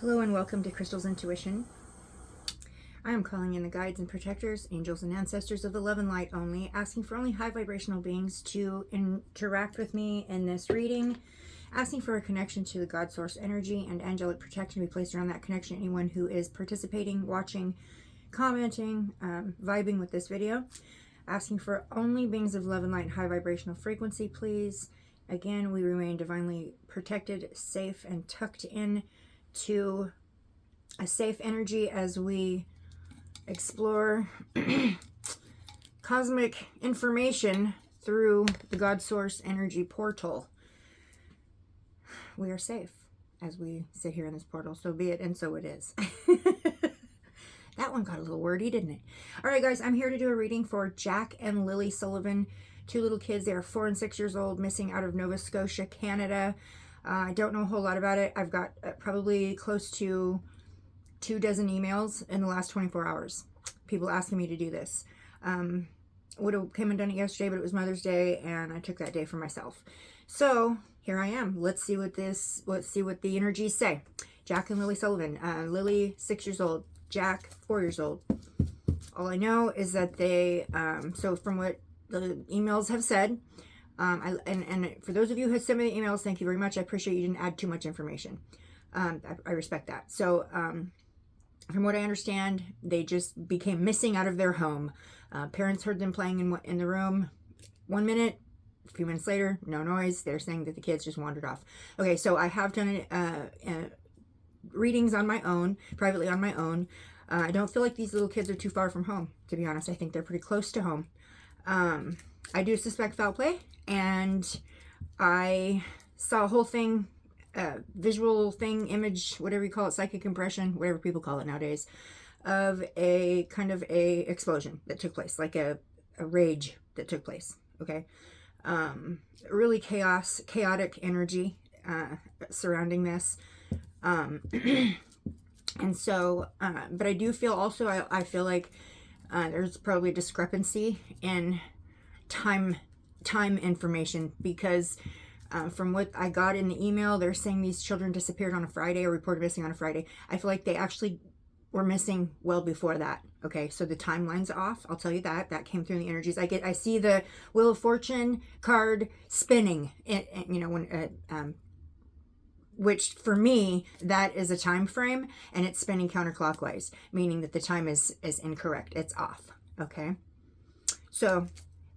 Hello and welcome to Crystal's Intuition. I am calling in the guides and protectors, angels and ancestors of the love and light only, asking for only high vibrational beings to interact with me in this reading, asking for a connection to the God source energy and angelic protection to be placed around that connection. Anyone who is participating, watching, commenting, vibing with this video, asking for only beings of love and light and high vibrational frequency, please. Again, we remain divinely protected, safe, and tucked in to a safe energy as we explore cosmic information through the God Source energy portal. We are safe as we sit here in this portal, so be it, and so it is. That one got a little wordy, didn't it? All right, guys, I'm here to do a reading for Jack and Lily Sullivan, two little kids. They are 4 and 6 years old, missing out of Nova Scotia, Canada. I don't know a whole lot about it. I've got probably close to 24 emails in the last 24 hours. People asking me to do this. Would have came and done it yesterday, but it was Mother's Day, and I took that day for myself. So here I am. Let's see what the energies say. Jack and Lily Sullivan. Lily, 6 years old. Jack, 4 years old. All I know is that they. So from what the emails have said. And for those of you who have sent me the emails, thank you very much. I appreciate you didn't add too much information. I respect that. So, from what I understand, they just became missing out of their home. Parents heard them playing in the room 1 minute. A few minutes later, no noise. They're saying that the kids just wandered off. Okay, so I have done readings on my own, privately on my own. I don't feel like these little kids are too far from home, to be honest. I think they're pretty close to home. I do suspect foul play, and I saw a whole thing, visual thing, image, whatever you call it, psychic impression, whatever people call it nowadays, of a kind of a explosion that took place, like a rage that took place. Okay. Really chaotic energy surrounding this. And so, but I do feel also, I feel like there's probably a discrepancy in time information, because from what I got in the email, they're saying these children disappeared on a Friday or reported missing on a Friday. I feel like they actually were missing well before that. Okay, so the timeline's off. I'll tell you that came through in the energies. I see the Wheel of Fortune card spinning, when which for me, that is a time frame, and it's spinning counterclockwise, meaning that the time is incorrect. It's off. Okay, so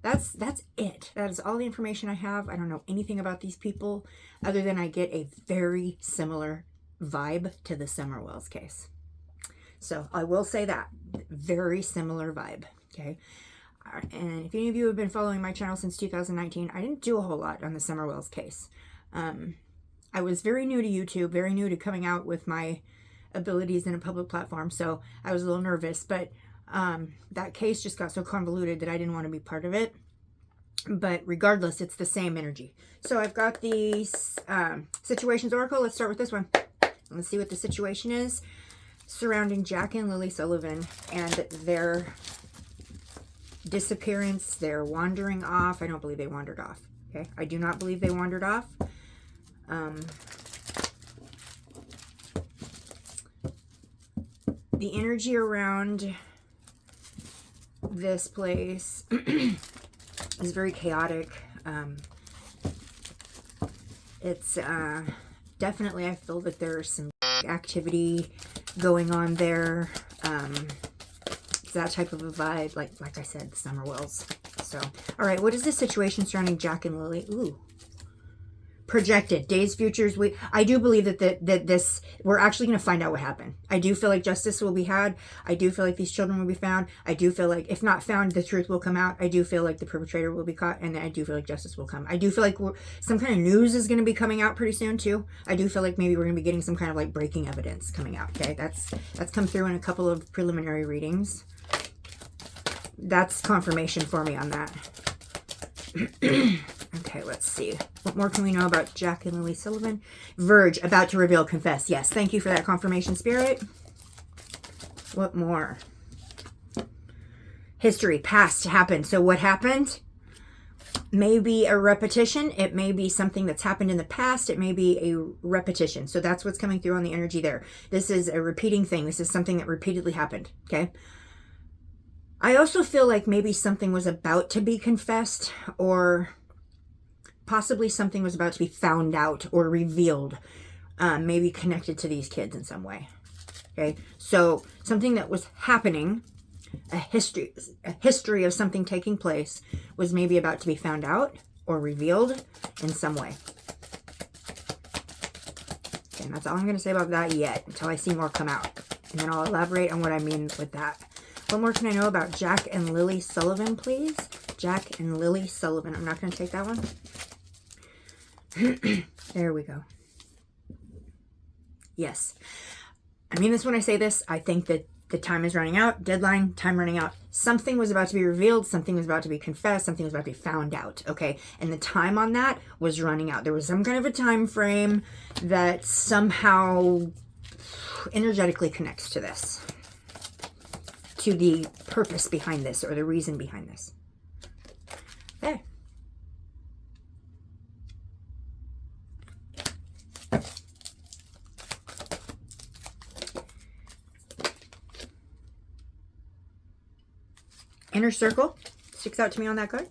that's it. That is all the information I have. I don't know anything about these people other than I get a very similar vibe to the Summerwells case. So I will say that. Very similar vibe. Okay. And if any of you have been following my channel since 2019, I didn't do a whole lot on the Summerwells case. I was very new to YouTube, very new to coming out with my abilities in a public platform. So I was a little nervous, but that case just got so convoluted that I didn't want to be part of it. But regardless, it's the same energy. So I've got the Situations Oracle. Let's start with this one. Let's see what the situation is surrounding Jack and Lily Sullivan and their disappearance, their wandering off. I don't believe they wandered off. Okay, I do not believe they wandered off. The energy around this place is very chaotic. It's definitely, I feel that there's some activity going on there. It's that type of a vibe, like I said, the Summerwells. So, all right, what is the situation surrounding Jack and Lily? Ooh. Projected days, futures. I do believe that this, we're actually going to find out what happened. I do feel like justice will be had. I do feel like these children will be found. I do feel like, if not found, the truth will come out. I do feel like the perpetrator will be caught, and I do feel like justice will come. I do feel like some kind of news is going to be coming out pretty soon too. I do feel like maybe we're going to be getting some kind of like breaking evidence coming out. Okay, that's come through in a couple of preliminary readings. That's confirmation for me on that. Okay, let's see. What more can we know about Jack and Lily Sullivan? Verge, about to reveal, confess. Yes, thank you for that confirmation, Spirit. What more? History, past, happened. So what happened? may be a repetition. It may be something that's happened in the past. It may be a repetition. So that's what's coming through on the energy there. This is a repeating thing. This is something that repeatedly happened. Okay. I also feel like maybe something was about to be confessed, or possibly something was about to be found out or revealed, maybe connected to these kids in some way. Okay. So something that was happening, a history of something taking place, was maybe about to be found out or revealed in some way. Okay, and that's all I'm going to say about that yet, until I see more come out. And then I'll elaborate on what I mean with that. What more can I know about Jack and Lily Sullivan, please? Jack and Lily Sullivan. I'm not going to take that one. There we go. Yes. I mean this when I say this. I think that the time is running out. Deadline, time running out. Something was about to be revealed. Something was about to be confessed. Something was about to be found out. Okay. And the time on that was running out. There was some kind of a time frame that somehow energetically connects to this, to the purpose behind this, or the reason behind this. Okay. Inner circle sticks out to me on that card.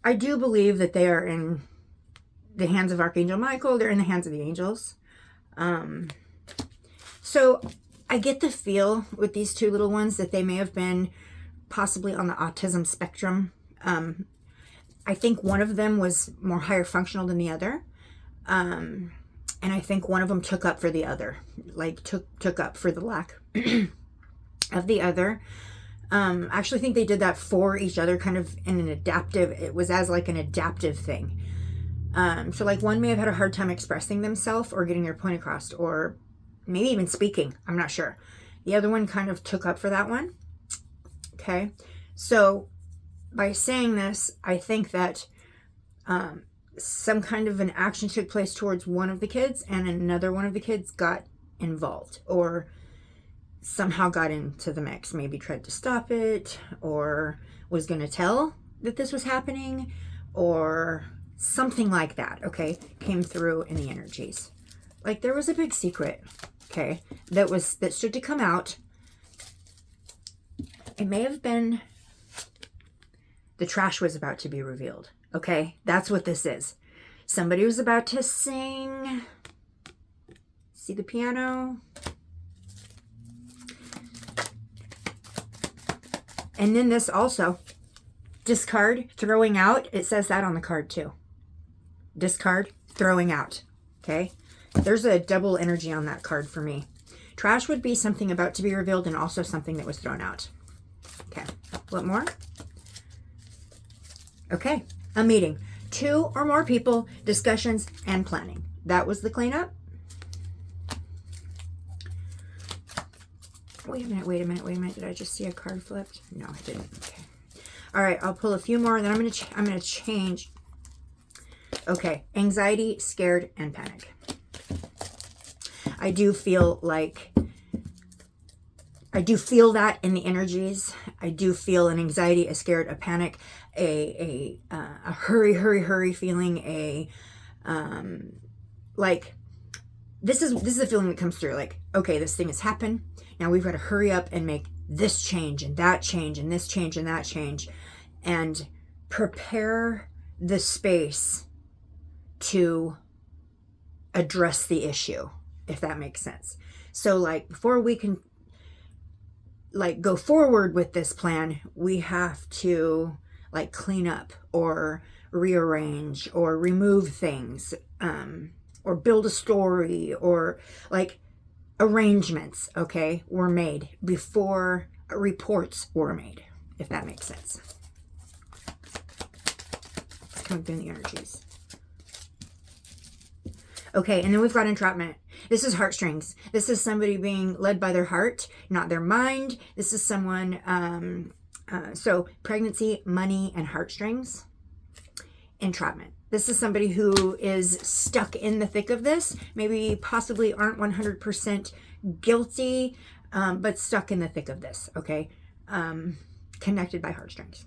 I do believe that they are in the hands of Archangel Michael. They're in the hands of the angels. So I get the feel with these two little ones that they may have been possibly on the autism spectrum. I think one of them was more higher functional than the other. And I think one of them took up for the other, like took up for the lack of the other. I actually think they did that for each other, kind of in an adaptive, it was as like an adaptive thing. So like one may have had a hard time expressing themselves or getting their point across, or maybe even speaking. I'm not sure. The other one kind of took up for that one. Okay. So by saying this, I think that, some kind of an action took place towards one of the kids, and another one of the kids got involved or somehow got into the mix, maybe tried to stop it, or was going to tell that this was happening, or something like that. Okay. Came through in the energies. Like there was a big secret. Okay. That stood to come out. It may have been the trash was about to be revealed. Okay, that's what this is. Somebody was about to sing. See the piano? And then this also. Discard, throwing out. It says that on the card too. Discard, throwing out. Okay, there's a double energy on that card for me. Trash would be something about to be revealed, and also something that was thrown out. Okay, what more? Okay. A meeting. 2 or more people, discussions, and planning. That was the cleanup. Wait a minute. Did I just see a card flipped? No, I didn't. Okay. All right, I'll pull a few more, and then I'm gonna change. Okay, anxiety, scared, and panic. I do feel that in the energies. I do feel an anxiety, a scared, a panic, a hurry feeling, like this is a feeling that comes through, like, okay, this thing has happened. Now we've got to hurry up and make this change and that change and this change and that change, and prepare the space to address the issue, if that makes sense. So like before we can like go forward with this plan, we have to like clean up or rearrange or remove things, or build a story, or like arrangements, okay, were made before reports were made, if that makes sense. It's coming through the energies. Okay, and then we've got entrapment. This is heartstrings. This is somebody being led by their heart, not their mind. This is someone, so pregnancy, money, and heartstrings. Entrapment. This is somebody who is stuck in the thick of this. Maybe possibly aren't 100% guilty, but stuck in the thick of this, okay? connected by heartstrings.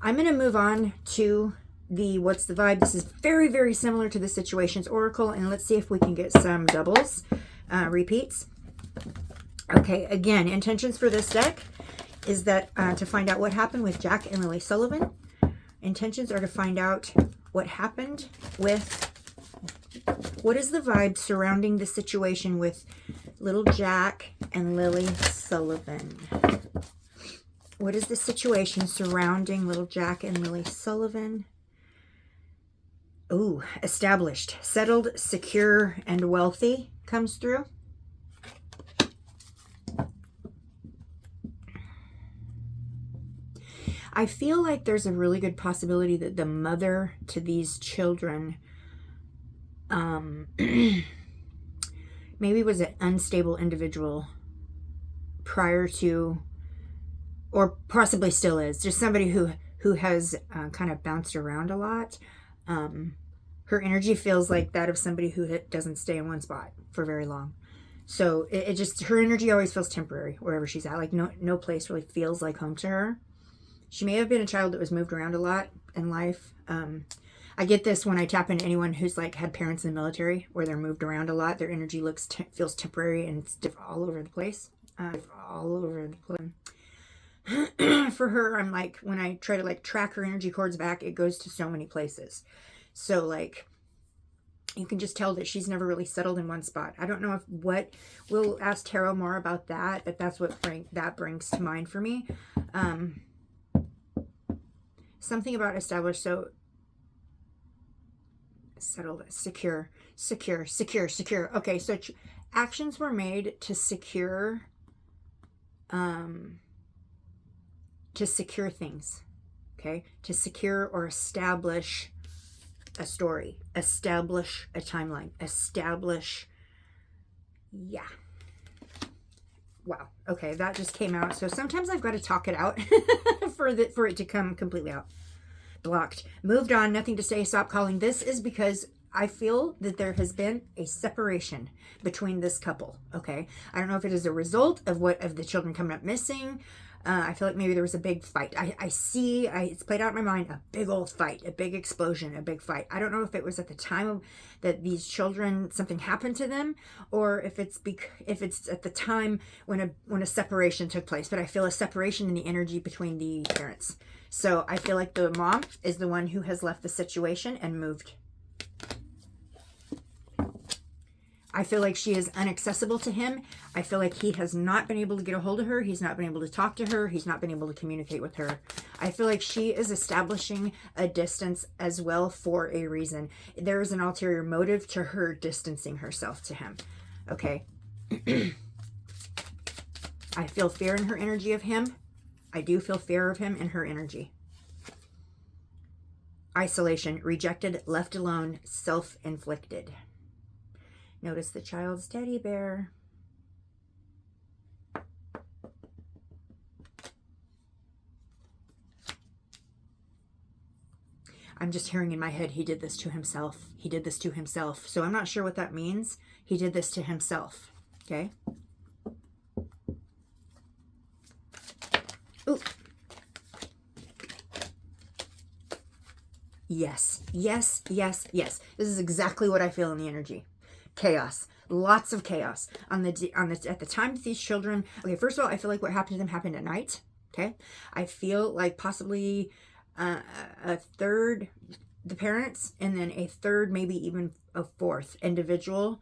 I'm going to move on to the what's the vibe. This is very, very similar to the situations oracle, and let's see if we can get some doubles, repeats. Okay, again, intentions for this deck is that to find out what happened with Jack and Lily Sullivan. Intentions are to find out what happened with, what is the vibe surrounding the situation with little Jack and Lily Sullivan. What is the situation surrounding little Jack and Lily Sullivan? Ooh, established, settled, secure, and wealthy comes through. I feel like there's a really good possibility that the mother to these children maybe was an unstable individual prior to, or possibly still is, just somebody who has kind of bounced around a lot. Her energy feels like that of somebody who doesn't stay in one spot for very long. So it just, her energy always feels temporary wherever she's at. Like no place really feels like home to her. She may have been a child that was moved around a lot in life. I get this when I tap into anyone who's like had parents in the military where they're moved around a lot. Their energy feels temporary and it's all over the place. All over the place. For her, I'm like, when I try to like track her energy cords back, it goes to so many places. So like, you can just tell that she's never really settled in one spot. I don't know if we'll ask Tarot more about that, but that's what that brings to mind for me. Something about established, so settled, secure. Okay, so actions were made to secure things, okay? To secure or establish a story, establish a timeline, establish, yeah. Wow, okay, that just came out. So sometimes I've got to talk it out for it to come completely out. Blocked. Moved on, nothing to say, stop calling. This is because I feel that there has been a separation between this couple, okay? I don't know if it is a result of the children coming up missing. I feel like maybe there was a big fight. It's played out in my mind, a big old fight, a big explosion, a big fight. I don't know if it was at the time that these children, something happened to them, or if it's at the time when a separation took place. But I feel a separation in the energy between the parents. So I feel like the mom is the one who has left the situation and moved. I feel like she is inaccessible to him. I feel like he has not been able to get a hold of her. He's not been able to talk to her. He's not been able to communicate with her. I feel like she is establishing a distance as well for a reason. There is an ulterior motive to her distancing herself to him. Okay. I feel fear in her energy of him. I do feel fear of him in her energy. Isolation, rejected, left alone, self-inflicted. Notice the child's teddy bear. I'm just hearing in my head, he did this to himself. He did this to himself. So I'm not sure what that means. He did this to himself. Okay. Ooh. Yes. Yes. Yes. Yes. This is exactly what I feel in the energy. Chaos, lots of chaos at the time that these children. Okay, first of all, I feel like what happened to them happened at night. Okay, I feel like possibly a third, the parents, and then a third, maybe even a fourth individual.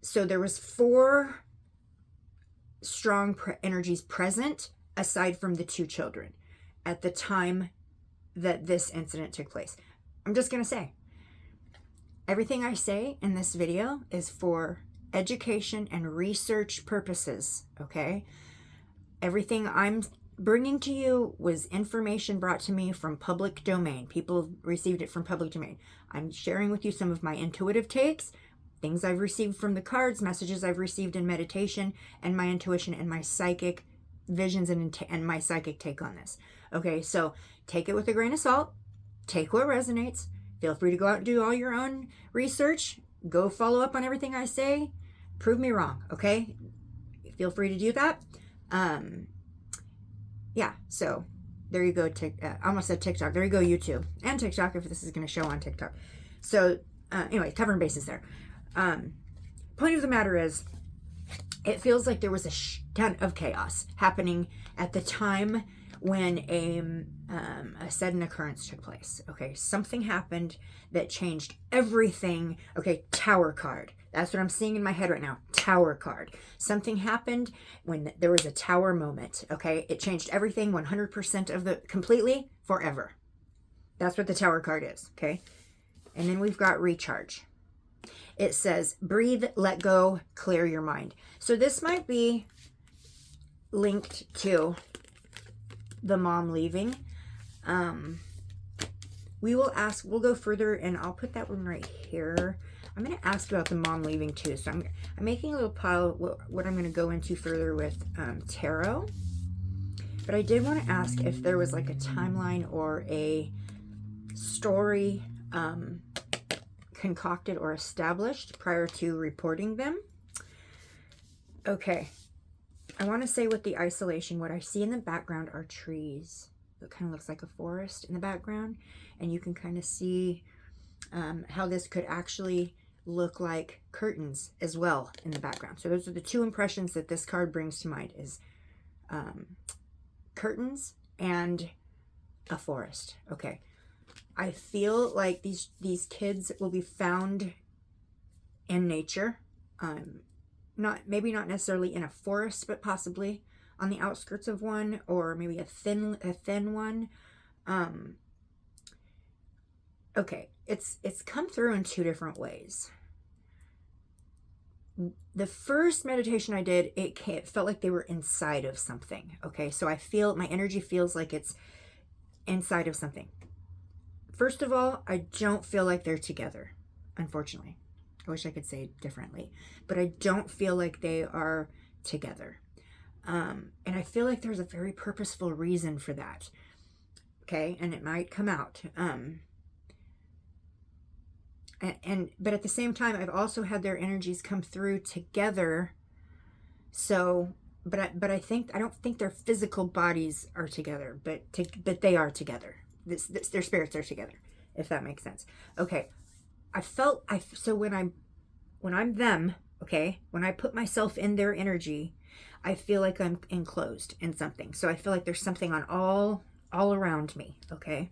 So there was 4 strong energies present aside from the 2 children at the time that this incident took place. I'm just gonna say, everything I say in this video is for education and research purposes, okay? Everything I'm bringing to you was information brought to me from public domain. People received it from public domain. I'm sharing with you some of my intuitive takes, things I've received from the cards, messages I've received in meditation, and my intuition and my psychic visions and my psychic take on this. Okay, so take it with a grain of salt. Take what resonates. Feel free to go out and do all your own research. Go follow up on everything I say. Prove me wrong, okay? Feel free to do that. yeah, so there you go. I almost said TikTok. There you go, YouTube and TikTok, if this is going to show on TikTok. So anyway, covering bases there. Point of the matter is, it feels like there was a ton of chaos happening at the time when a sudden occurrence took place. Okay, something happened that changed everything. Okay, tower card. That's what I'm seeing in my head right now. Tower card. Something happened when there was a tower moment. Okay, it changed everything 100% of the completely forever. That's what the tower card is. Okay, and then we've got recharge. It says breathe, let go, clear your mind. So this might be linked to the mom leaving. We'll go further, and I'll put that one right here. I'm going to ask about the mom leaving too. So I'm making a little pile of what I'm going to go into further with tarot. But I did want to ask if there was like a timeline or a story concocted or established prior to reporting them. Okay. I want to say with the isolation, what I see in the background are trees. It kind of looks like a forest in the background. And you can kind of see how this could actually look like curtains as well in the background. So those are the two impressions that this card brings to mind, is curtains and a forest. Okay. I feel like these kids will be found in nature. Maybe not necessarily in a forest, but possibly on the outskirts of one, or maybe a thin one. Okay, it's come through in two different ways. The first meditation I did, it felt like they were inside of something. Okay, so my energy feels like it's inside of something. First of all, I don't feel like they're together, unfortunately. I wish I could say it differently, but I don't feel like they are together. And I feel like there's a very purposeful reason for that. Okay, and it might come out. But at the same time, I've also had their energies come through together. So, but I don't think their physical bodies are together, but they are together. Their spirits are together, if that makes sense. Okay. So when I'm them, okay, when I put myself in their energy, I feel like I'm enclosed in something. So I feel like there's something on all around me. Okay.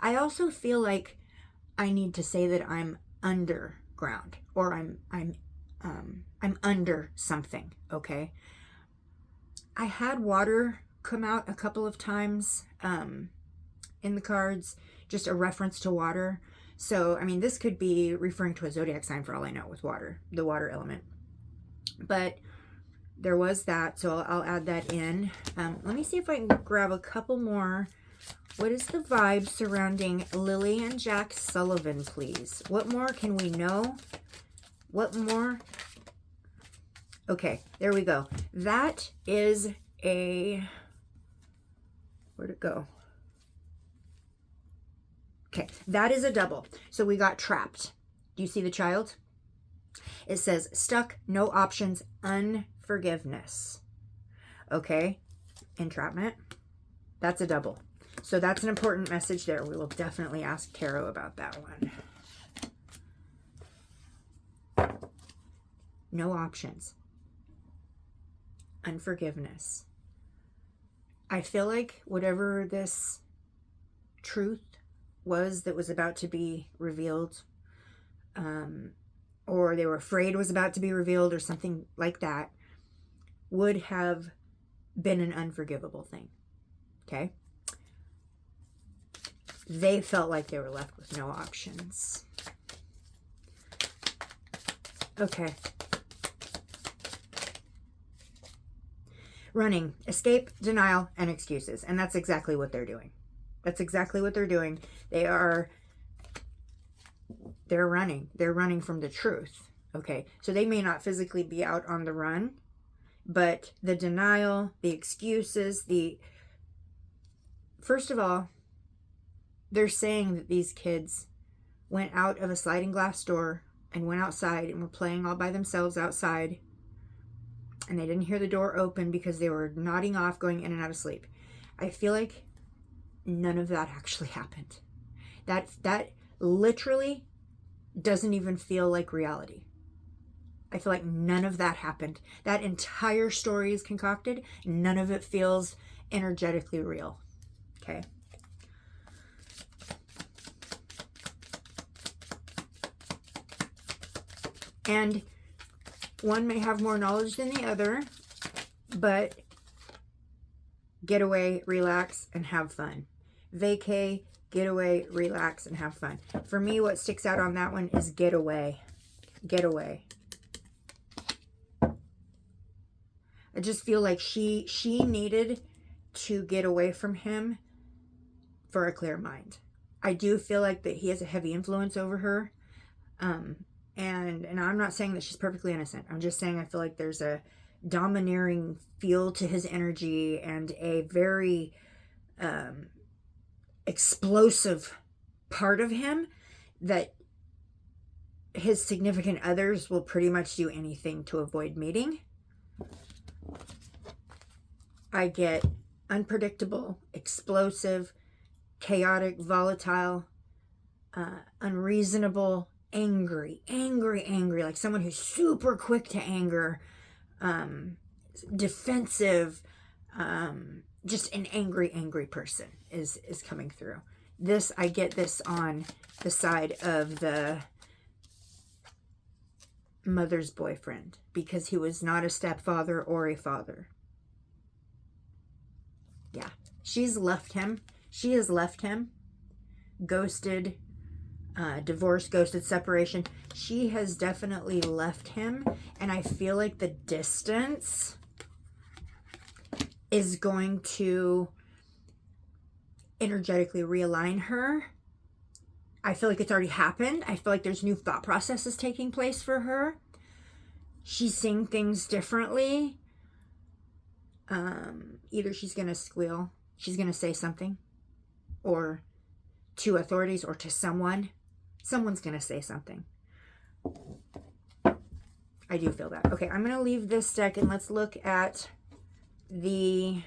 I also feel like I need to say that I'm underground, or I'm under something. Okay. I had water come out a couple of times, in the cards, just a reference to water. So, I mean, this could be referring to a zodiac sign for all I know with water, the water element. But there was that, so I'll add that in. Let me see if I can grab a couple more. What is the vibe surrounding Lily and Jack Sullivan, please? What more can we know? What more? Okay, there we go. That is a... Where'd it go? Okay, that is a double. So we got trapped. Do you see the child? It says stuck, no options, unforgiveness. Okay, entrapment. That's a double. So that's an important message there. We will definitely ask Tarot about that one. No options. Unforgiveness. I feel like whatever this truth was that was about to be revealed, or they were afraid was about to be revealed, or something like that, would have been an unforgivable thing. Okay? They felt like they were left with no options. Okay. Running, escape, denial, and excuses. And that's exactly what they're doing. That's exactly what they're doing. They're running. They're running from the truth. Okay. So they may not physically be out on the run, but the denial, the excuses, first of all, they're saying that these kids went out of a sliding glass door and went outside and were playing all by themselves outside, and they didn't hear the door open because they were nodding off, going in and out of sleep. I feel like none of that actually happened. That literally doesn't even feel like reality. I feel like none of that happened. That entire story is concocted. None of it feels energetically real. Okay. And one may have more knowledge than the other, but get away, relax, and have fun. Vacay, get away, relax, and have fun. For me, what sticks out on that one is get away. Get away. I just feel like she needed to get away from him for a clear mind. I do feel like that he has a heavy influence over her. And I'm not saying that she's perfectly innocent. I'm just saying I feel like there's a domineering feel to his energy and a very explosive part of him that his significant others will pretty much do anything to avoid meeting. I get unpredictable, explosive, chaotic, volatile, unreasonable, angry, like someone who's super quick to anger, defensive, just an angry person is coming through. This, I get this on the side of the mother's boyfriend, because he was not a stepfather or a father. Yeah, she's left him. She has left him. Ghosted, divorce, ghosted, separation. She has definitely left him. And I feel like the distance is going to energetically realign her. I feel like it's already happened. I feel like there's new thought processes taking place for her. She's seeing things differently. Either she's going to squeal, she's going to say something, or to authorities or to someone's going to say something. I do feel that. Okay, I'm going to leave this deck and let's look at the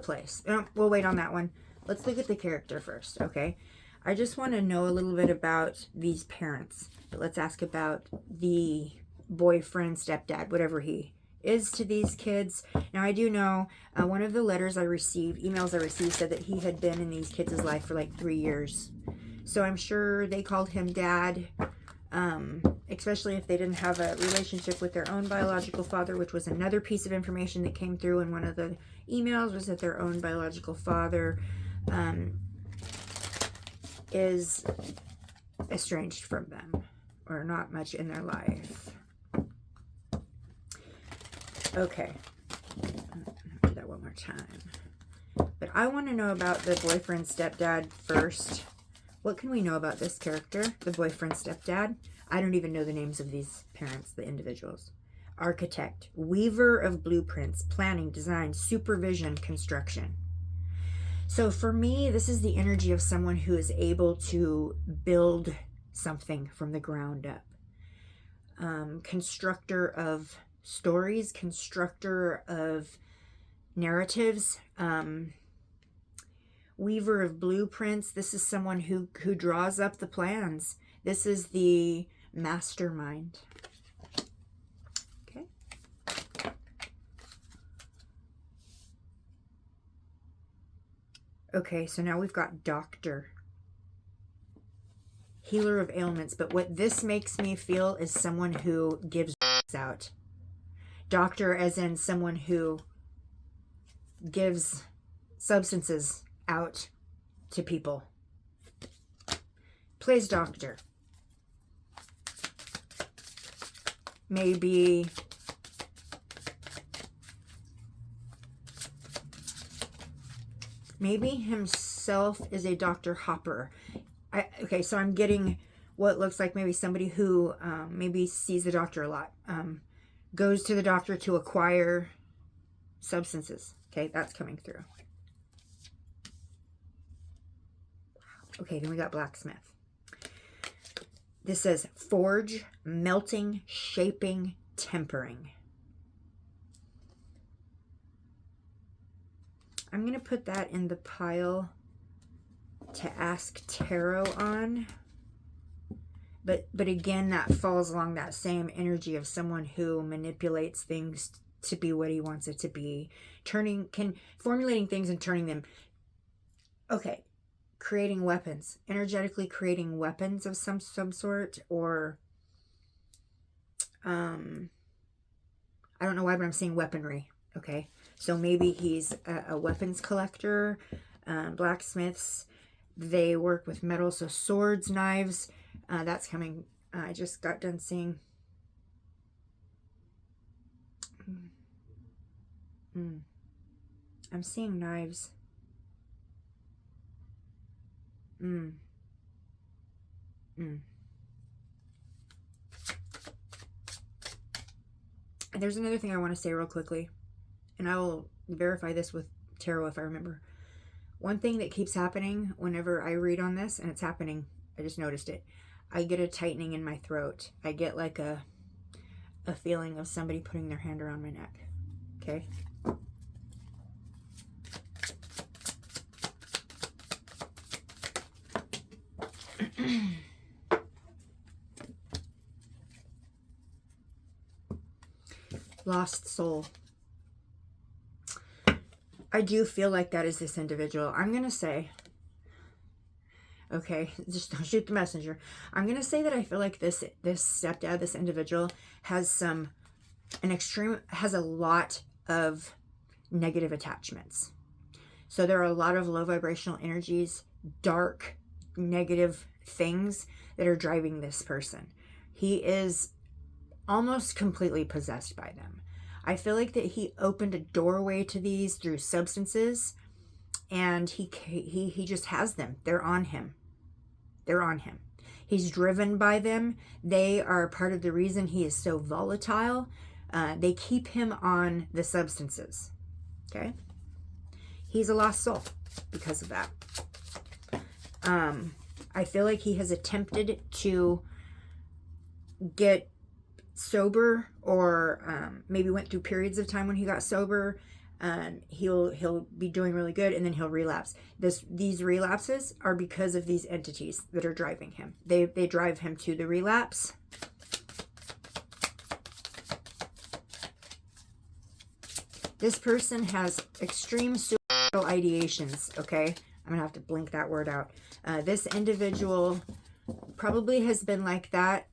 place. We'll wait on that one. Let's look at the character first, okay? I just want to know a little bit about these parents. But let's ask about the boyfriend, stepdad, whatever he is to these kids. Now, I do know one of the emails I received said that he had been in these kids' life for like 3 years. So I'm sure they called him dad, especially if they didn't have a relationship with their own biological father, which was another piece of information that came through in one of the emails, was that their own biological father is estranged from them, or not much in their life. Okay, I'll do that one more time. But I want to know about the boyfriend, stepdad first. What can we know about this character, the boyfriend, stepdad? I don't even know the names of these parents, the individuals. Architect, weaver of blueprints, planning, design, supervision, construction. So for me, this is the energy of someone who is able to build something from the ground up. Constructor of stories, constructor of narratives, weaver of blueprints. This is someone who draws up the plans. This is the mastermind. Okay. Okay, so now we've got doctor. Healer of ailments. But what this makes me feel is someone who gives out. Doctor as in someone who gives substances out to people. Plays doctor. Maybe himself is a Dr. Hopper. Okay, so I'm getting what looks like maybe somebody who maybe sees the doctor a lot. Goes to the doctor to acquire substances. Okay, that's coming through. Okay, then we got blacksmith. This says forge, melting, shaping, tempering. I'm going to put that in the pile to ask tarot on. But again, that falls along that same energy of someone who manipulates things to be what he wants it to be. Formulating things and turning them. Okay. Creating weapons. Energetically creating weapons of some sort. Or, I don't know why, but I'm seeing weaponry. Okay. So maybe he's a weapons collector. Blacksmiths. They work with metal. So swords, knives. That's coming. I just got done seeing. I'm seeing knives. And there's another thing I want to say real quickly, and I will verify this with tarot if I remember. One thing that keeps happening whenever I read on this, and it's happening, I just noticed it, I get a tightening in my throat. I get like a feeling of somebody putting their hand around my neck. Okay? Lost soul. I do feel like that is this individual. I'm going to say, okay, just don't shoot the messenger. I'm going to say that I feel like this stepdad, this individual, has a lot of negative attachments. So there are a lot of low vibrational energies, dark, negative things that are driving this person. He is almost completely possessed by them. I feel like that he opened a doorway to these through substances, and he just has them. They're on him. They're on him. He's driven by them. They are part of the reason he is so volatile. They keep him on the substances. Okay? He's a lost soul because of that. I feel like he has attempted to get sober, or maybe went through periods of time when he got sober. He'll be doing really good, and then he'll relapse. These relapses are because of these entities that are driving him. They drive him to the relapse. This person has extreme suicidal ideations. Okay, I'm gonna have to blink that word out. This individual probably has been like that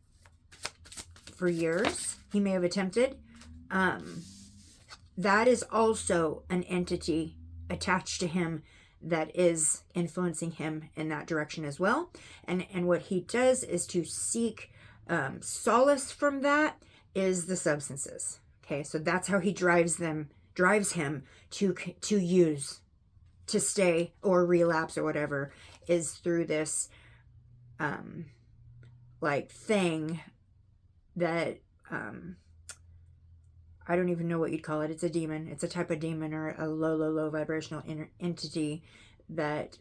for years. He may have attempted. That is also an entity attached to him that is influencing him in that direction as well. And what he does is to seek solace from that is the substances. Okay, so that's how he drives him to use, to stay or relapse or whatever, is through this like thing that I don't even know what you'd call it. It's a demon. It's a type of demon, or a low vibrational entity that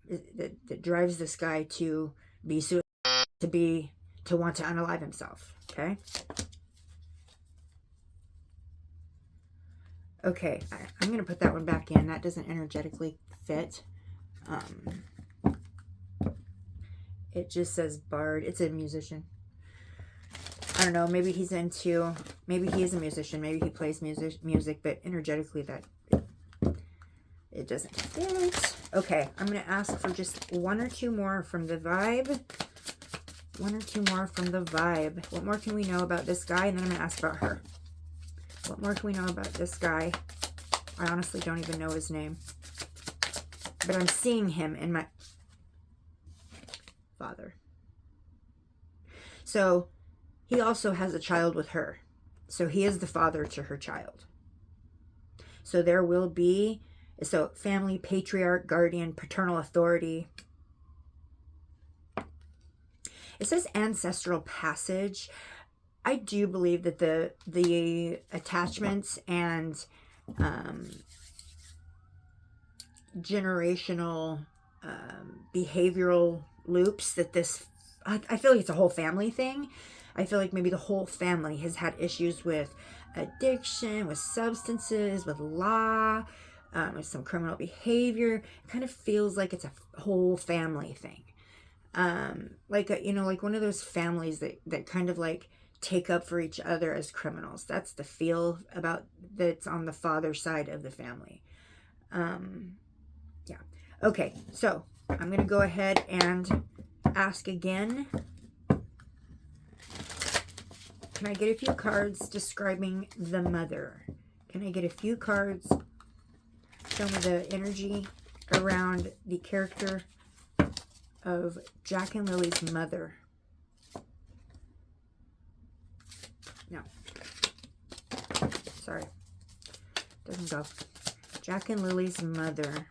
that drives this guy to be to want to unalive himself. Okay. Okay, I'm gonna put that one back in. That doesn't energetically fit. It just says bard. It's a musician. I don't know, maybe he is a musician, maybe he plays music, but energetically it doesn't fit. Okay, I'm going to ask for just one or two more from the vibe. What more can we know about this guy? And then I'm going to ask about her. What more can we know about this guy? I honestly don't even know his name. But I'm seeing him in my father. So he also has a child with her. So he is the father to her child. So there will be, family, patriarch, guardian, paternal authority. It says ancestral passage. I do believe that the attachments and generational behavioral loops that this, I feel like it's a whole family thing. I feel like maybe the whole family has had issues with addiction, with substances, with law, some criminal behavior. It kind of feels like it's a whole family thing. Like like one of those families that kind of like take up for each other as criminals. That's the feel about that's on the father side of the family. Yeah. Okay, so I'm going to go ahead and ask again. Can I get a few cards describing the mother? Can I get a few cards? Show me the energy around the character of Jack and Lily's mother. No. Sorry. Doesn't go. Jack and Lily's mother.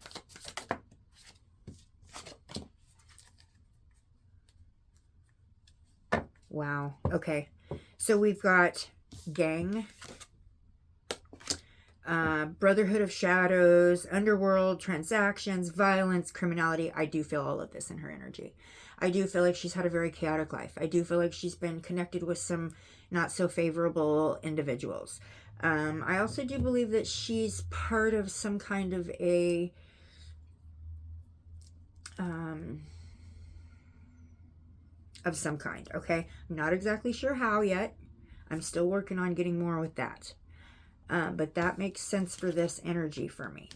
Wow. Okay. So we've got gang, Brotherhood of Shadows, underworld, transactions, violence, criminality. I do feel all of this in her energy. I do feel like she's had a very chaotic life. I do feel like she's been connected with some not so favorable individuals. I also do believe that she's part of some kind of a of some kind, okay? I'm not exactly sure how yet. I'm still working on getting more with that. But that makes sense for this energy for me.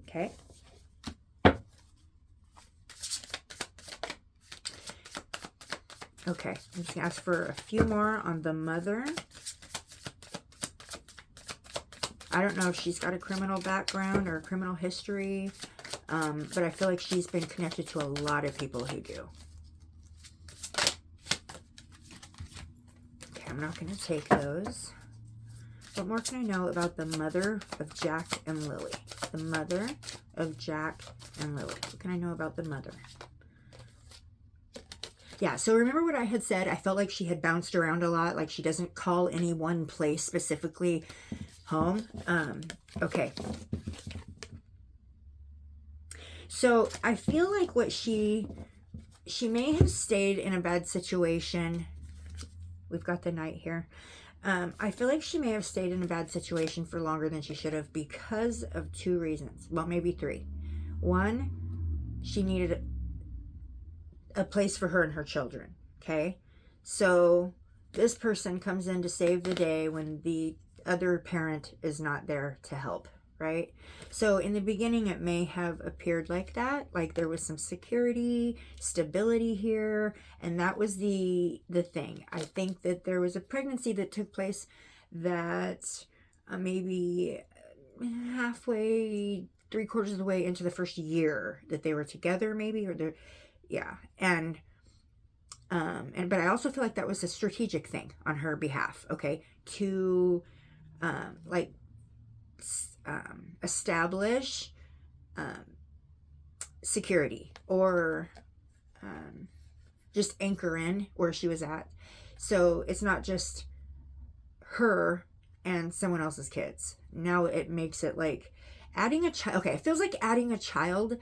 Okay? Okay, I'm just going to ask for a few more on the mother. I don't know if she's got a criminal background or a criminal history, but I feel like she's been connected to a lot of people who do. Okay, I'm not going to take those. What more can I know about the mother of Jack and Lily? The mother of Jack and Lily. What can I know about the mother? Yeah, so remember what I had said? I felt like she had bounced around a lot, like she doesn't call any one place specifically home. Okay. So I feel like what she may have stayed in a bad situation. We've got the Knight here. I feel like she may have stayed in a bad situation for longer than she should have because of two reasons. Well, maybe three. One, she needed a place for her and her children. Okay? So this person comes in to save the day when the other parent is not there to help, right? So in the beginning, it may have appeared like that, like there was some security, stability here, and that was the thing. I think that there was a pregnancy that took place that maybe halfway, 3/4 of the way into the first year that they were together, maybe, or they're, yeah, and but I also feel like that was a strategic thing on her behalf, okay, to establish security or just anchor in where she was at. So it's not just her and someone else's kids. Now it makes it like adding a child. Okay, it feels like adding a child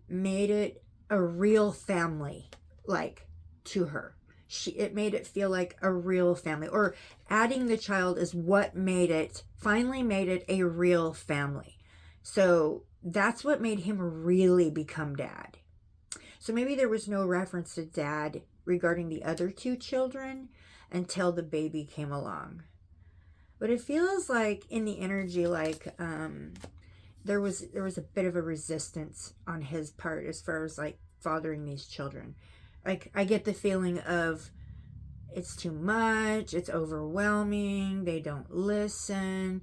made it a real family, like, to her. It made it feel like a real family, or adding the child is what finally made it a real family. So that's what made him really become dad. So maybe there was no reference to dad regarding the other two children until the baby came along. But it feels like in the energy, like there was a bit of a resistance on his part as far as like fathering these children. Like, I get the feeling of it's too much, it's overwhelming, they don't listen.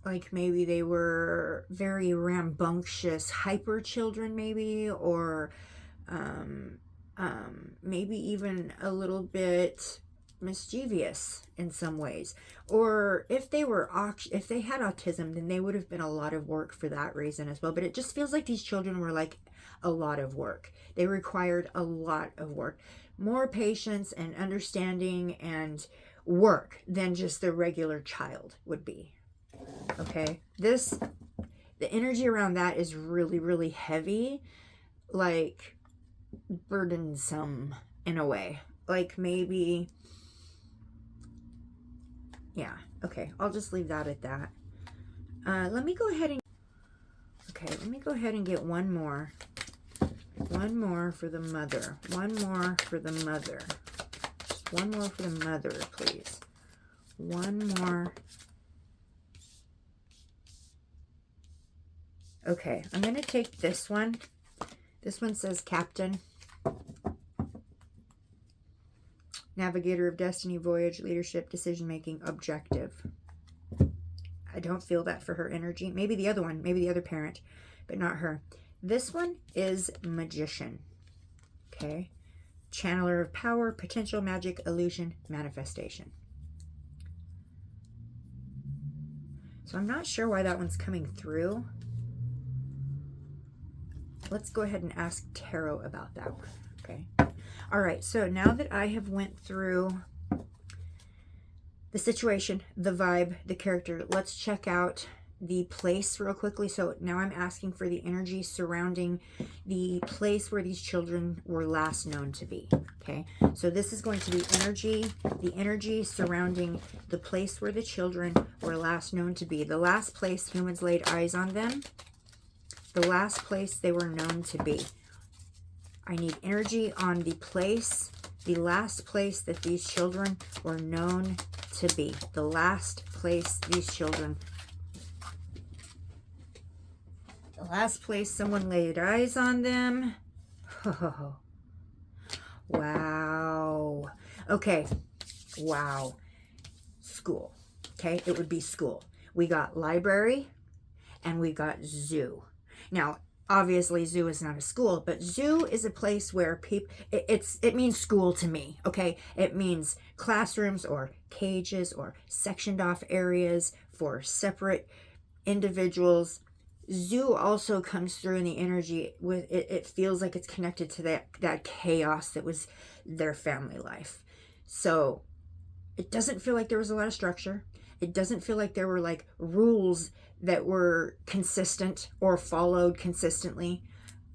Like maybe they were very rambunctious, hyper children, maybe, or maybe even a little bit mischievous in some ways. Or if they had autism, then they would have been a lot of work for that reason as well. But it just feels like these children were like a lot of work. They required a lot of work, more patience and understanding and work than just the regular child would be. Okay, the energy around that is really, really heavy, like burdensome in a way. Like maybe, yeah, okay, I'll just leave that at that. Let me go ahead and... Okay, let me go ahead and get one more. One more for the mother. One more for the mother. Just one more for the mother, please. One more. Okay, I'm going to take this one. This one says Captain. Navigator of destiny, voyage, leadership, decision-making, objective. I don't feel that for her energy. Maybe the other one, maybe the other parent, but not her. This one is magician. Okay. Channeler of power, potential, magic, illusion, manifestation. So I'm not sure why that one's coming through. Let's go ahead and ask Tarot about that one. Okay. All right. So now that I have went through the situation, the vibe, the character, let's check out the place real quickly. So now I'm asking for the energy surrounding the place where these children were last known to be. Okay. So this is going to be the energy surrounding the place where the children were last known to be. The last place humans laid eyes on them. The last place they were known to be. I need energy on the place, the last place that these children were known to be. The last place these children, the last place someone laid eyes on them. Oh, wow. Okay. Wow. School. Okay. It would be school. We got library and we got zoo. Now, obviously, zoo is not a school, but zoo is a place where people, it means school to me, okay? It means classrooms or cages or sectioned off areas for separate individuals. Zoo also comes through in the energy with, it feels like it's connected to that chaos that was their family life. So it doesn't feel like there was a lot of structure. It doesn't feel like there were like rules that were consistent or followed consistently.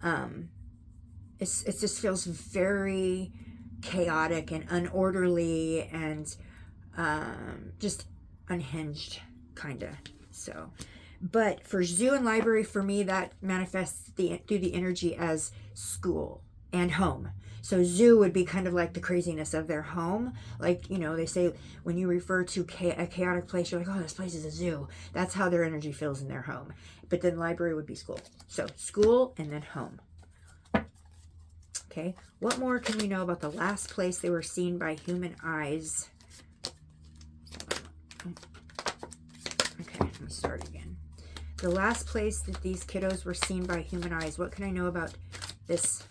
It just feels very chaotic and unorderly and just unhinged, kind of. So, but for zoo and library, for me, that manifests through the energy as school and home. So zoo would be kind of like the craziness of their home. Like, you know, they say when you refer to a chaotic place, you're like, oh, this place is a zoo. That's how their energy feels in their home. But then library would be school. So school and then home. Okay. What more can we know about the last place they were seen by human eyes? Okay, let me start again. The last place that these kiddos were seen by human eyes. What can I know about this?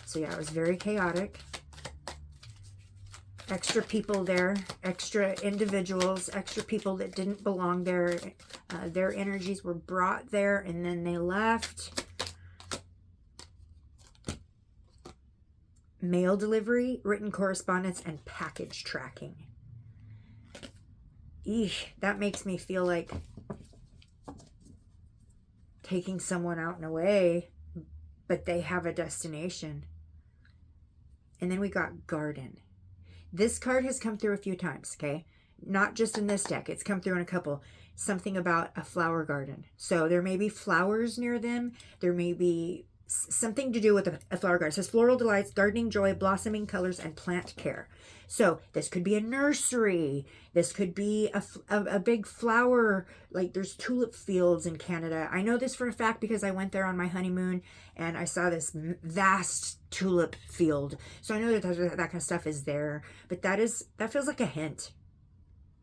So yeah, it was very chaotic. Extra people there, extra individuals, extra people that didn't belong there. Their energies were brought there and then they left. Mail delivery, written correspondence, and package tracking. Eesh, that makes me feel like taking someone out and away, but they have a destination. And then we got garden. This card has come through a few times, okay? Not just in this deck. It's come through in a couple. Something about a flower garden. So there may be flowers near them. There may be something to do with a flower garden. It says floral delights, gardening joy, blossoming colors, and plant care. So this could be a nursery. This could be a big flower, like there's tulip fields in Canada. I know this for a fact because I went there on my honeymoon and I saw this vast tulip field. So I know that that kind of stuff is there. But that feels like a hint.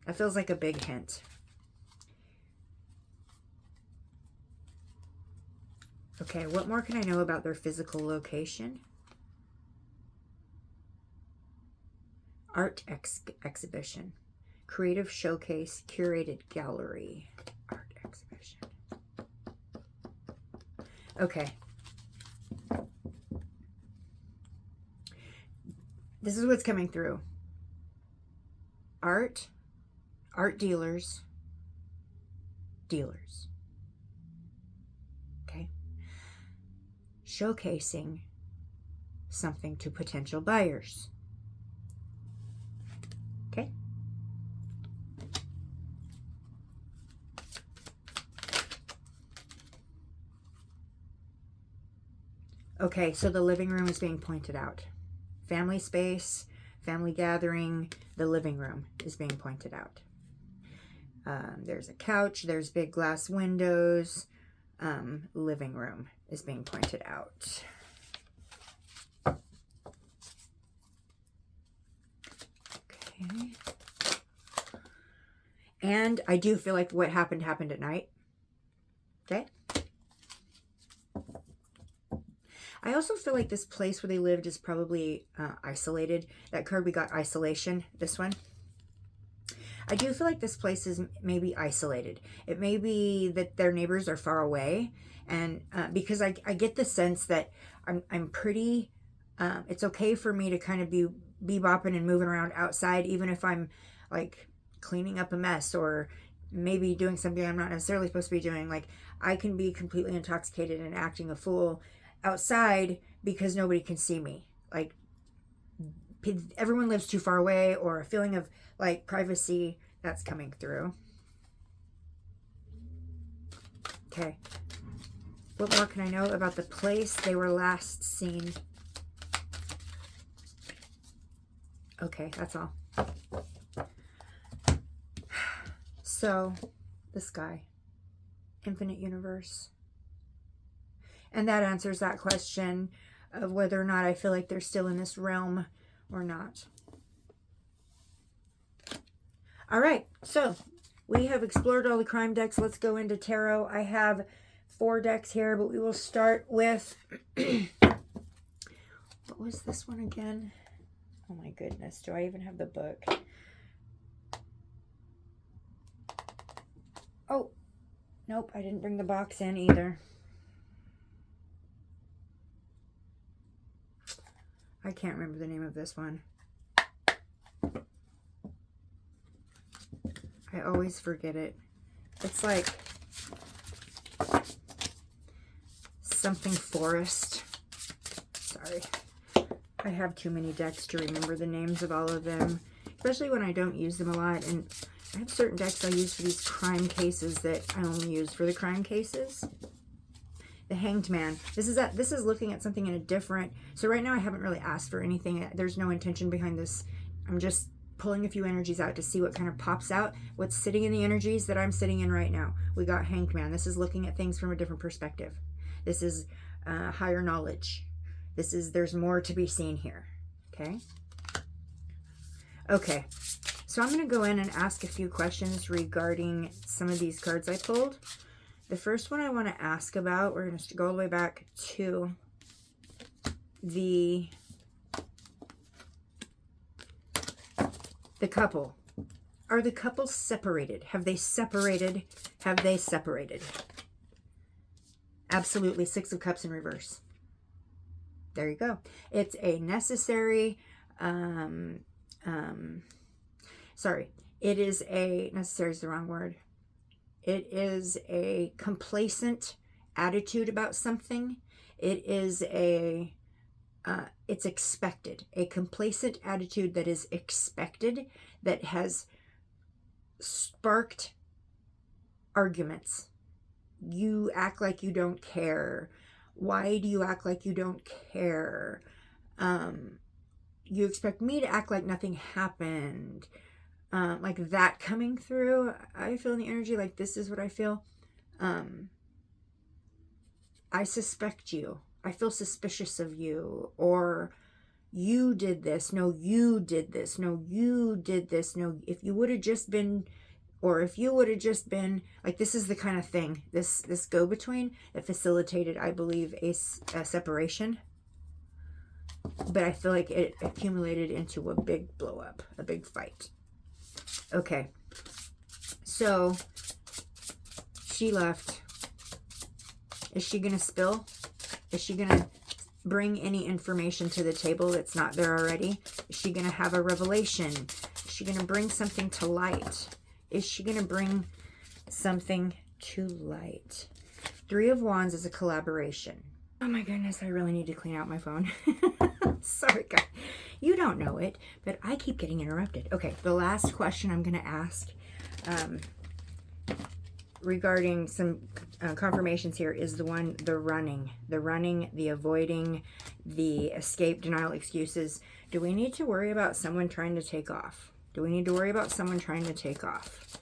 That feels like a big hint. Okay, what more can I know about their physical location? Art exhibition, creative showcase, curated gallery, art exhibition. Okay. This is what's coming through. Art dealers. Okay. Showcasing something to potential buyers. Okay. Okay, so the living room is being pointed out. Family space, family gathering, the living room is being pointed out. There's a couch, there's big glass windows. Living room is being pointed out. Okay. And I do feel like what happened at night. Okay. I also feel like this place where they lived is probably isolated. That card we got, isolation, this one. I do feel like this place is maybe isolated. It may be that their neighbors are far away. And because I get the sense that I'm pretty, it's okay for me to kind of be bopping and moving around outside, even if I'm like cleaning up a mess or maybe doing something I'm not necessarily supposed to be doing. Like I can be completely intoxicated and acting a fool outside because nobody can see me. Like everyone lives too far away, or a feeling of like privacy that's coming through. Okay. What more can I know about the place they were last seen? Okay, that's all. So, the sky. Infinite universe. And that answers that question of whether or not I feel like they're still in this realm or not. All right, so we have explored all the crime decks. Let's go into tarot. I have 4 decks here, but we will start with... What was this one again? Oh my goodness, do I even have the book? Oh, nope, I didn't bring the box in either. I can't remember the name of this one. I always forget it. It's like something forest. Sorry. I have too many decks to remember the names of all of them, especially when I don't use them a lot. And I have certain decks I use for these crime cases that I only use for the crime cases. The Hanged Man. This is looking at something in a different... So right now I haven't really asked for anything. There's no intention behind this. I'm just pulling a few energies out to see what kind of pops out. What's sitting in the energies that I'm sitting in right now. We got Hanged Man. This is looking at things from a different perspective. This is higher knowledge. There's more to be seen here. Okay. Okay. So I'm going to go in and ask a few questions regarding some of these cards I pulled. The first one I want to ask about, we're going to go all the way back to the couple. Are the couples separated? Have they separated? Have they separated? Absolutely. 6 of Cups in reverse. There you go. It's a necessary, sorry. It is a, necessary is the wrong word. It is a complacent attitude about something. It is a, it's expected. A complacent attitude that is expected, that has sparked arguments. You act like you don't care. Why do you act like you don't care? You expect me to act like nothing happened. Like that coming through. I feel in the energy like this is what I feel. I suspect you. I feel suspicious of you. Or you did this. No, you did this. No, you did this. No, if you would have just been... Or if you would have just been, like, this is the kind of thing, this go-between that facilitated, I believe, a separation. But I feel like it accumulated into a big blow-up, a big fight. Okay. So, she left. Is she going to spill? Is she going to bring any information to the table that's not there already? Is she going to have a revelation? Is she going to bring something to light? Is she going to bring something to light? 3 of Wands is a collaboration. Oh my goodness, I really need to clean out my phone. Sorry, guys. You don't know it, but I keep getting interrupted. Okay, the last question I'm going to ask. regarding some confirmations here is the running, the avoiding, the escape, denial, excuses. Do we need to worry about someone trying to take off? Do we need to worry about someone trying to take off?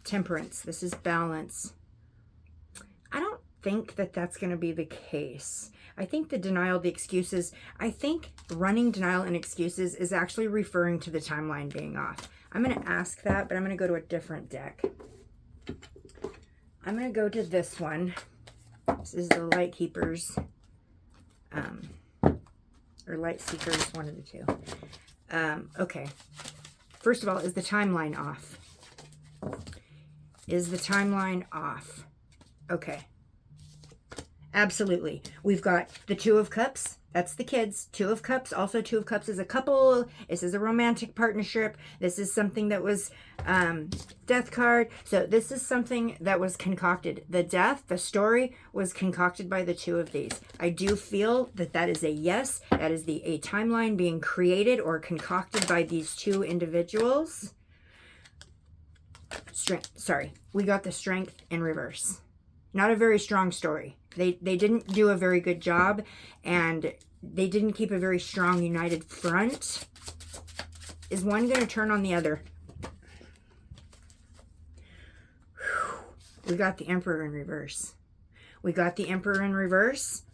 Temperance. This is balance. I don't think that that's going to be the case. I think the denial, the excuses, I think running, denial, and excuses is actually referring to the timeline being off. I'm going to ask that, but I'm going to go to a different deck. I'm going to go to this one. This is the Light Keepers, or Light Seekers, one of the two. Okay. First of all, is the timeline off? Is the timeline off? Okay. Absolutely. We've got the Two of Cups. That's the kids. Two of Cups. Also, Two of Cups is a couple. This is a romantic partnership. This is something that was death card. So this is something that was concocted. The death, the story was concocted by the two of these. I do feel that that is a yes. That is a timeline being created or concocted by these two individuals. Strength. Sorry. We got the Strength in reverse. Not a very strong story. They didn't do a very good job, and they didn't keep a very strong united front. Is one going to turn on the other? We got the Emperor in reverse. We got the Emperor in reverse.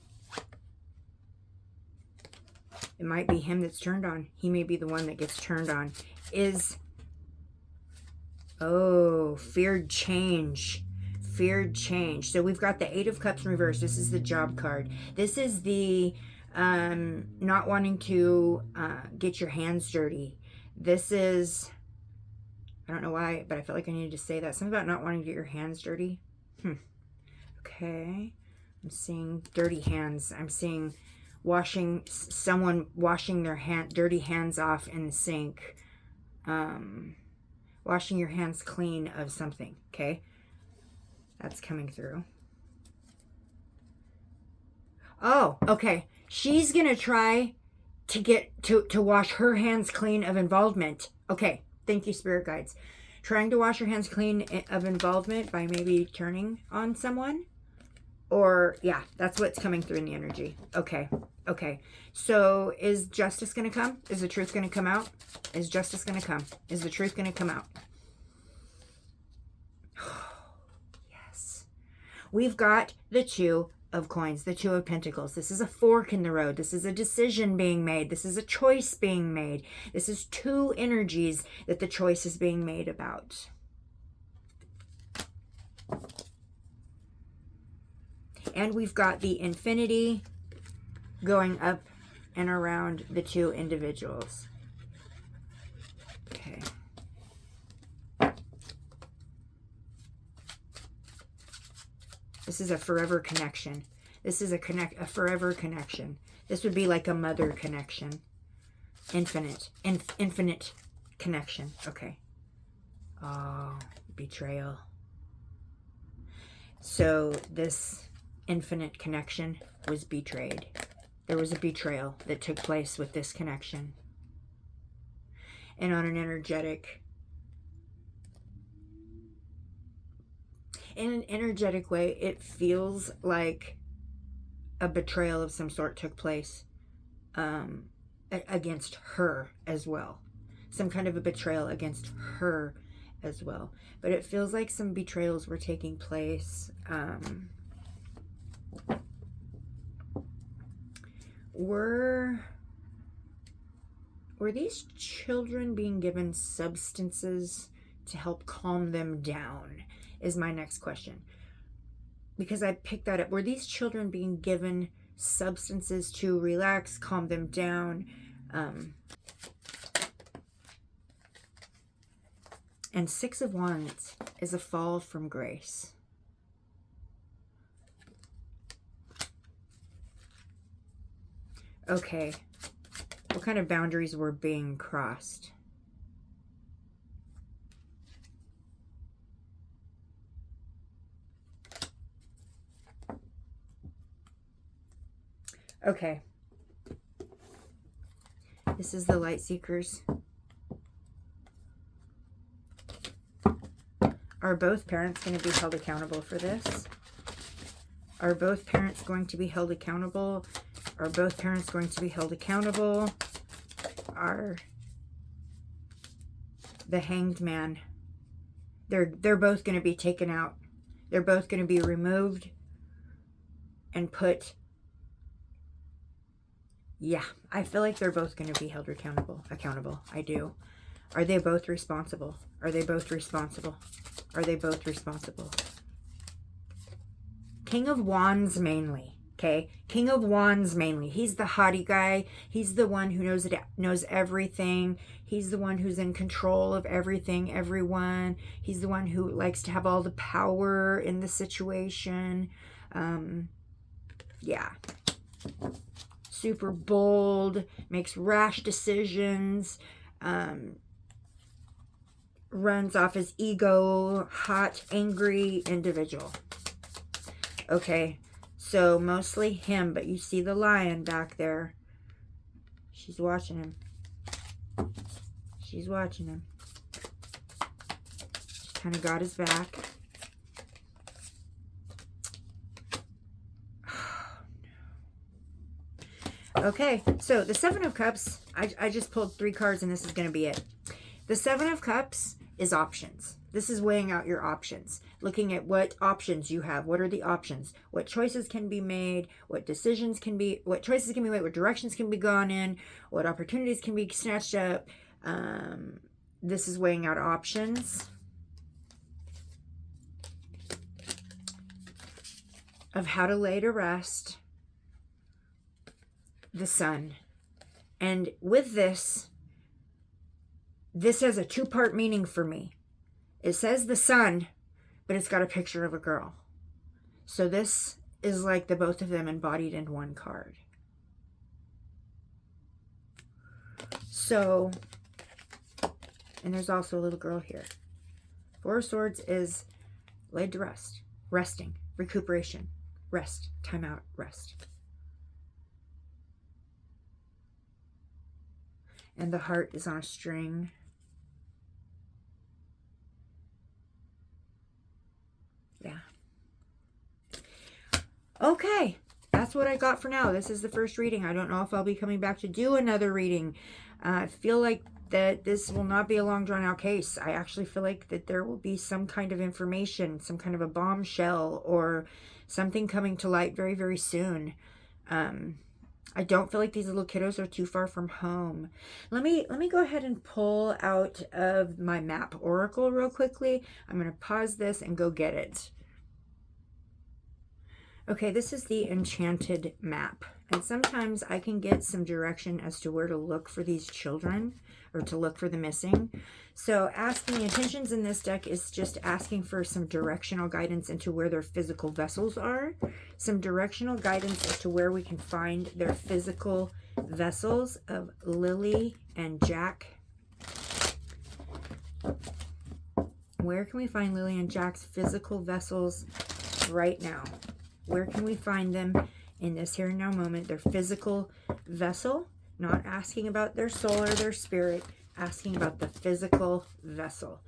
It might be him that's turned on. He may be the one that gets turned on. Feared change. Feared change. So we've got the Eight of Cups in reverse. This is the job card. This is the not wanting to get your hands dirty. This is, I don't know why, but I felt like I needed to say that. Something about not wanting to get your hands dirty. Okay. I'm seeing dirty hands. I'm seeing someone washing their dirty hands off in the sink. Washing your hands clean of something. Okay. That's coming through. Oh, okay. She's going to try to get to wash her hands clean of involvement. Okay. Thank you, spirit guides. Trying to wash her hands clean of involvement by maybe turning on someone. Or, yeah, that's what's coming through in the energy. Okay. Okay. So, is justice going to come? Is the truth going to come out? Is justice going to come? Is the truth going to come out? We've got the Two of Coins, the Two of Pentacles. This is a fork in the road. This is a decision being made. This is a choice being made. This is two energies that the choice is being made about. And we've got the Infinity going up and around the two individuals. Okay. This is a forever connection. This is a forever connection. This would be like a mother connection. Infinite connection. Okay. Oh, betrayal. So this infinite connection was betrayed. There was a betrayal that took place with this connection. And on an energetic way, it feels like a betrayal of some sort took place against her as well. Some kind of a betrayal against her as well. But it feels like some betrayals were taking place. Were these children being given substances to help calm them down? Is my next question. Because I picked that up. Were these children being given substances to relax, calm them down? And Six of Wands is a fall from grace. Okay. What kind of boundaries were being crossed? Okay. This is the Light Seekers. Are both parents going to be held accountable for this? Are both parents going to be held accountable? Are both parents going to be held accountable? Are the Hanged Man? They're both going to be taken out. They're both going to be removed and put. Yeah, I feel like they're both going to be held accountable. I do. Are they both responsible? Are they both responsible? Are they both responsible? King of Wands mainly, okay? King of Wands mainly. He's the haughty guy. He's the one who knows everything. He's the one who's in control of everything, everyone. He's the one who likes to have all the power in the situation. Yeah. Super bold, makes rash decisions, runs off his ego, hot, angry individual. Okay, so mostly him, but you see the lion back there. She's watching him. She's watching him. She's kind of got his back. Okay, so the Seven of Cups, I just pulled 3 cards and this is going to be it. The Seven of Cups is options. This is weighing out your options, looking at what options you have. What are the options? What choices can be made? What choices can be made? What directions can be gone in? What opportunities can be snatched up? This is weighing out options of how to lay to rest. The Sun. And with this has a 2-part meaning for me. It says the sun, but it's got a picture of a girl. So this is like the both of them embodied in one card. So, and there's also a little girl here. 4 of Swords is laid to rest, resting, recuperation, rest, time out, rest. And the heart is on a string. Yeah. Okay. That's what I got for now. This is the first reading. I don't know if I'll be coming back to do another reading. I feel like that this will not be a long drawn out case. I actually feel like that there will be some kind of information, some kind of a bombshell or something coming to light very, very soon. I don't feel like these little kiddos are too far from home. Let me go ahead and pull out of my map oracle real quickly. I'm going to pause this and go get it. Okay, this is the enchanted map. And sometimes I can get some direction as to where to look for these children or to look for the missing. So asking, the intentions in this deck is just asking for some directional guidance into where their physical vessels are. Some directional guidance as to where we can find their physical vessels of Lily and Jack. Where can we find Lily and Jack's physical vessels right now? Where can we find them in this here and now moment? Their physical vessel, not asking about their soul or their spirit, asking about the physical vessel.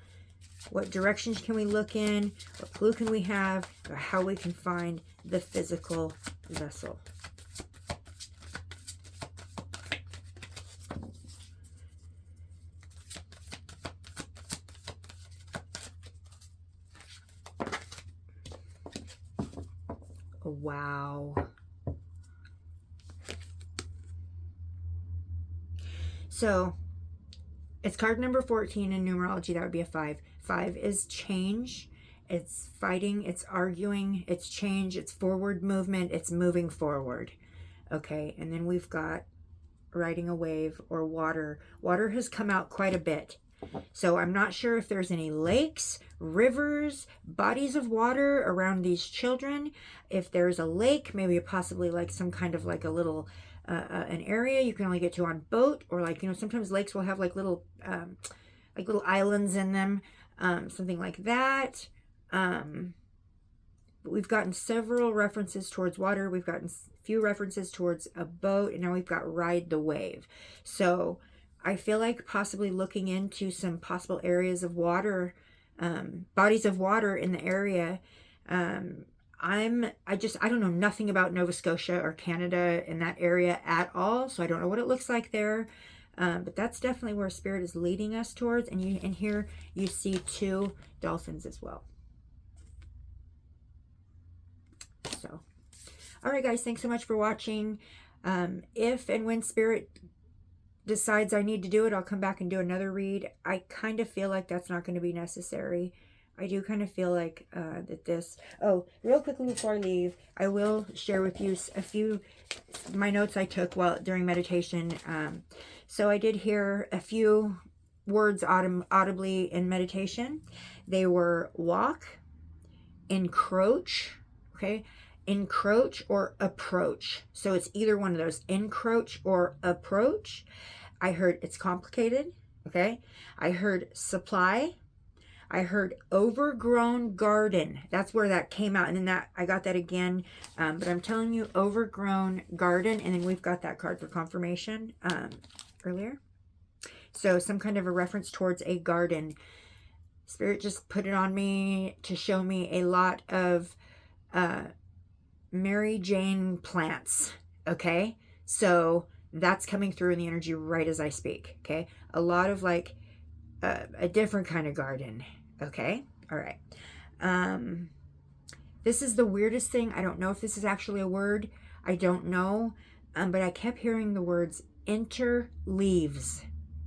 What directions can we look in? What clue can we have? Or how we can find the physical vessel. Wow. So it's card number 14 in numerology. That would be a 5. 5 is change. It's fighting. It's arguing. It's change. It's forward movement. It's moving forward. Okay. And then we've got riding a wave or water. Water has come out quite a bit. So I'm not sure if there's any lakes, rivers, bodies of water around these children. If there's a lake, maybe possibly like some kind of like a little, an area you can only get to on boat, or like, you know, sometimes lakes will have like little islands in them, something like that. But we've gotten several references towards water. We've gotten a few references towards a boat, and now we've got ride the wave. So I feel like possibly looking into some possible areas of water bodies of water in the area. I don't know nothing about Nova Scotia or Canada in that area at all, so I don't know what it looks like there. But that's definitely where Spirit is leading us towards. And here you see 2 dolphins as well. So, all right, guys, thanks so much for watching. If and when Spirit decides I need to do it, I'll come back and do another read. I kind of feel like that's not going to be necessary. I do kind of feel like that this... Oh, real quickly before I leave, I will share with you a few my notes I took during meditation. So I did hear a few words audibly in meditation. They were walk, encroach, okay? Encroach or approach. So it's either one of those, encroach or approach. I heard it's complicated, okay? I heard supply. I heard overgrown garden. That's where that came out. And then that I got that again. But I'm telling you, overgrown garden. And then we've got that card for confirmation earlier. So some kind of a reference towards a garden. Spirit just put it on me to show me a lot of Mary Jane plants. Okay. So that's coming through in the energy right as I speak. Okay. A lot of like a different kind of garden. Okay. All right. This is the weirdest thing. I don't know if this is actually a word. I don't know. But I kept hearing the words interleaves.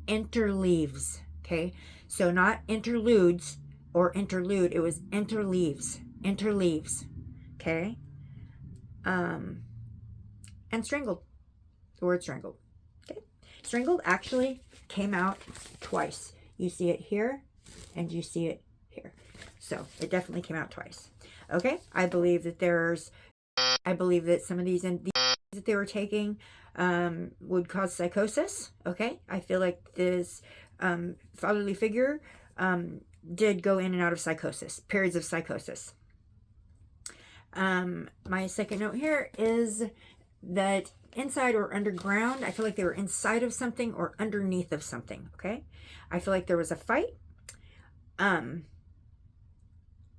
Interleaves. Okay. So not interludes or interlude. It was interleaves. Interleaves. Okay. And strangled. The word strangled. Okay. Strangled actually came out twice. You see it here and you see it here. So it definitely came out twice. Okay. I believe that some of these that they were taking would cause psychosis. Okay. I feel like this fatherly figure did go in and out of psychosis, periods of psychosis. My second note here is that inside or underground, I feel like they were inside of something or underneath of something. Okay. I feel like there was a fight.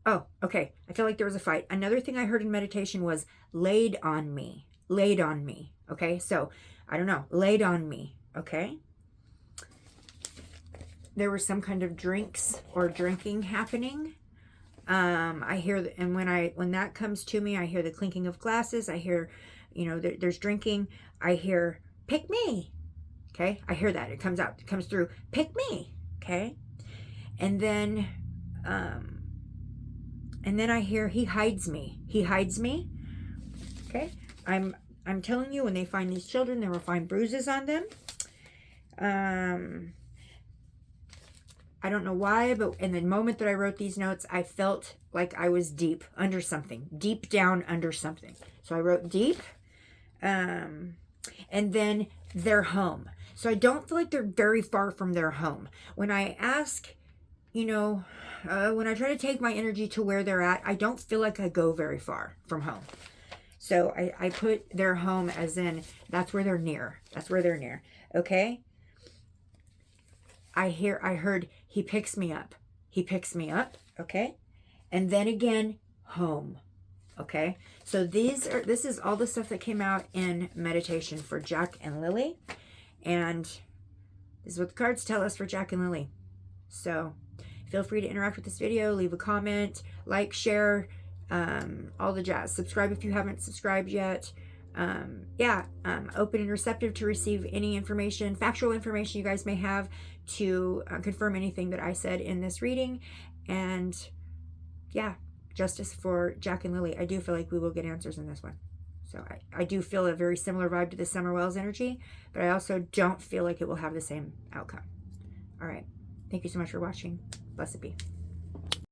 Oh, okay. I feel like there was a fight. Another thing I heard in meditation was laid on me. Laid on me. Okay. So I don't know. Laid on me. Okay. There was some kind of drinks or drinking happening. I hear, and when that comes to me, I hear the clinking of glasses. I hear, there's drinking. I hear, pick me. Okay. I hear that. It comes out, it comes through, pick me. Okay. And then I hear, he hides me. He hides me. Okay. I'm telling you, when they find these children, they will find bruises on them. I don't know why, but in the moment that I wrote these notes, I felt like I was deep under something, deep down under something. So I wrote deep, and then their home. So I don't feel like they're very far from their home. When I ask, when I try to take my energy to where they're at, I don't feel like I go very far from home. So I put their home as in, that's where they're near. That's where they're near. Okay. I heard he picks me up. He picks me up. Okay. And then again, home. Okay. So this is all the stuff that came out in meditation for Jack and Lily. And this is what the cards tell us for Jack and Lily. So feel free to interact with this video, leave a comment, like, share, all the jazz. Subscribe if you haven't subscribed yet. Open and receptive to receive any information, factual information you guys may have to confirm anything that I said in this reading. And yeah, justice for Jack and Lily. I do feel like we will get answers in this one. So I do feel a very similar vibe to the Summer Wells energy, but I also don't feel like it will have the same outcome. All right. Thank you so much for watching. Blessed be.